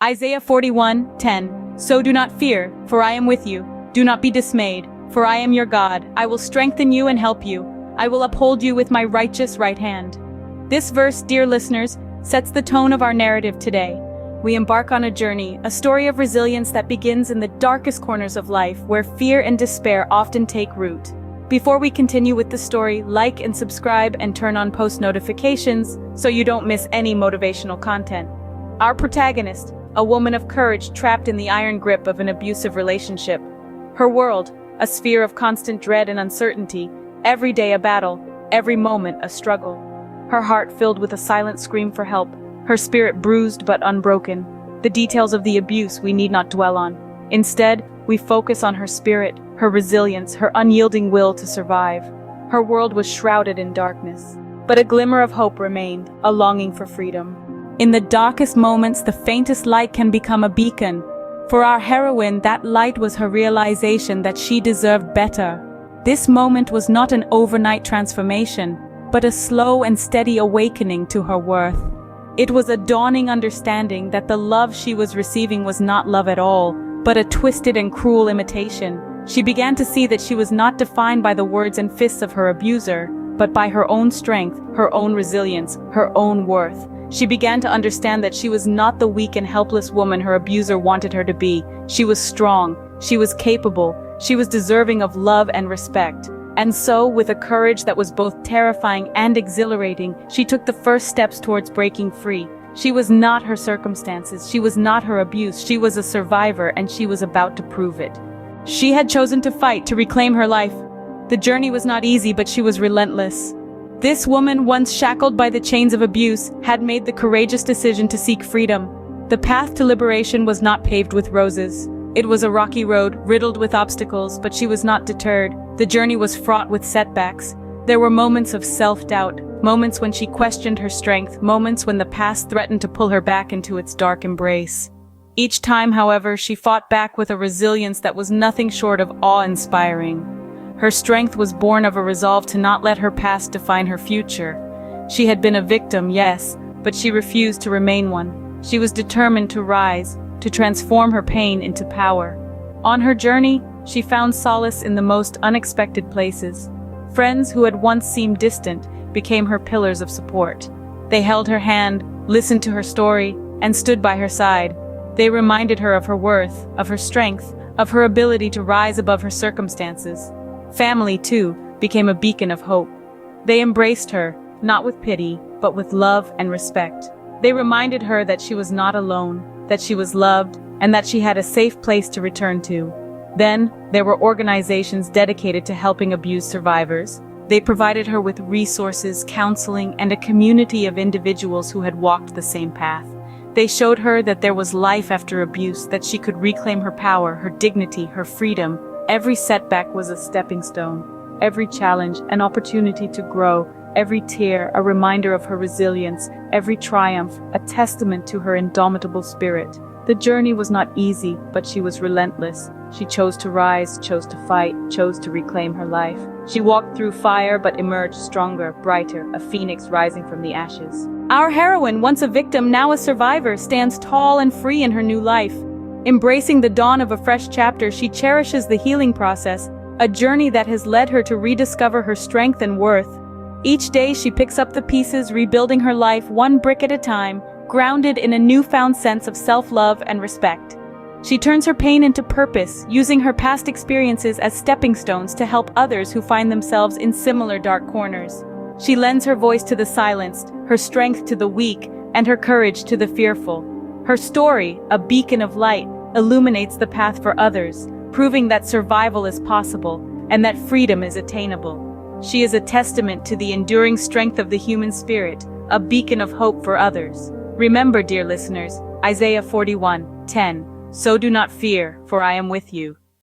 Isaiah 41:10. So do not fear, for I am with you. Do not be dismayed, for I am your God. I will strengthen you and help you. I will uphold you with my righteous right hand. This verse, dear listeners, sets the tone of our narrative today. We embark on a journey, a story of resilience that begins in the darkest corners of life, where fear and despair often take root. Before we continue with the story, like and subscribe and turn on post notifications so you don't miss any motivational content. Our protagonist, a woman of courage trapped in the iron grip of an abusive relationship. Her world, a sphere of constant dread and uncertainty, every day a battle, every moment a struggle. Her heart filled with a silent scream for help, her spirit bruised but unbroken. The details of the abuse we need not dwell on. Instead, we focus on her spirit, her resilience, her unyielding will to survive. Her world was shrouded in darkness, but a glimmer of hope remained, a longing for freedom. In the darkest moments, the faintest light can become a beacon. For our heroine, that light was her realization that she deserved better. This moment was not an overnight transformation, but a slow and steady awakening to her worth. It was a dawning understanding that the love she was receiving was not love at all, but a twisted and cruel imitation. She began to see that she was not defined by the words and fists of her abuser, but by her own strength, her own resilience, her own worth. She began to understand that she was not the weak and helpless woman her abuser wanted her to be. She was strong, she was capable, she was deserving of love and respect. And so, with a courage that was both terrifying and exhilarating, she took the first steps towards breaking free. She was not her circumstances, she was not her abuse, she was a survivor, and she was about to prove it. She had chosen to fight, to reclaim her life. The journey was not easy, but she was relentless. This woman, once shackled by the chains of abuse, had made the courageous decision to seek freedom. The path to liberation was not paved with roses. It was a rocky road, riddled with obstacles, but she was not deterred. The journey was fraught with setbacks. There were moments of self-doubt, moments when she questioned her strength, moments when the past threatened to pull her back into its dark embrace. Each time, however, she fought back with a resilience that was nothing short of awe-inspiring. Her strength was born of a resolve to not let her past define her future. She had been a victim, yes, but she refused to remain one. She was determined to rise, to transform her pain into power. On her journey, she found solace in the most unexpected places. Friends who had once seemed distant became her pillars of support. They held her hand, listened to her story, and stood by her side. They reminded her of her worth, of her strength, of her ability to rise above her circumstances. Family, too, became a beacon of hope. They embraced her, not with pity, but with love and respect. They reminded her that she was not alone, that she was loved, and that she had a safe place to return to. Then, there were organizations dedicated to helping abuse survivors. They provided her with resources, counseling, and a community of individuals who had walked the same path. They showed her that there was life after abuse, that she could reclaim her power, her dignity, her freedom. Every setback was a stepping stone, every challenge an opportunity to grow, every tear a reminder of her resilience, every triumph a testament to her indomitable spirit. The journey was not easy, but she was relentless. She chose to rise, chose to fight, chose to reclaim her life. She walked through fire but emerged stronger, brighter, a phoenix rising from the ashes. Our heroine, once a victim, now a survivor, stands tall and free in her new life. Embracing the dawn of a fresh chapter, she cherishes the healing process, a journey that has led her to rediscover her strength and worth. Each day she picks up the pieces, rebuilding her life one brick at a time, grounded in a newfound sense of self-love and respect. She turns her pain into purpose, using her past experiences as stepping stones to help others who find themselves in similar dark corners. She lends her voice to the silenced, her strength to the weak, and her courage to the fearful. Her story, a beacon of light, illuminates the path for others, proving that survival is possible and that freedom is attainable. She is a testament to the enduring strength of the human spirit, a beacon of hope for others. Remember, dear listeners, Isaiah 41:10, so do not fear, for I am with you.